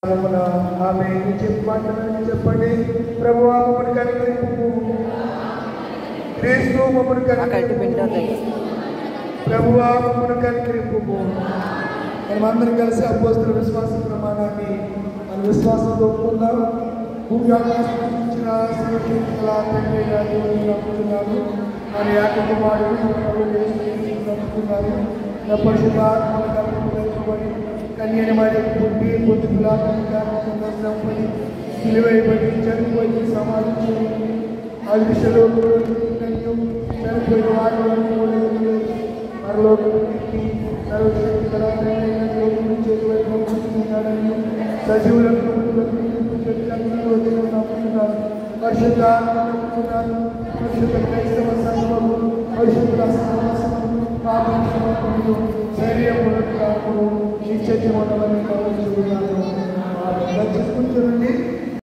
ఆమె చెప్పండి చెప్పండి. ప్రభువా మమ్మల్ని కనికరింపు, క్రీస్తు మమ్మల్ని కనికరింపు, ప్రభువా మమ్మల్ని కనికరింపు. మనమందరం కలిసి అపోస్తలుల విశ్వాస ప్రమాణాన్ని మన విశ్వాసంలో ఒప్పుకుందాం. భూమి ఆకాశం ఇచ్చిన నమ్ముతున్నాను, మన యాకకుమారుడు నమ్ముతున్నాను, నా పరిశుద్ధాత్మల కల్పబడి కన్యని మరి పుట్టి పొద్దుపడి నిలువైబడి చనిపోయి సమాధించి ఆ దిశలో చనిపోయిన వారి మరలో సజీవులకు నమ్ముతున్నాను, పరిశుద్ధాత్మ నమ్ముతున్నాను, పరిశుద్ధ క్రైస్తవ సంఘము, పరిశుద్ధ శరీరము నిత్యజీవనమని చూడండి.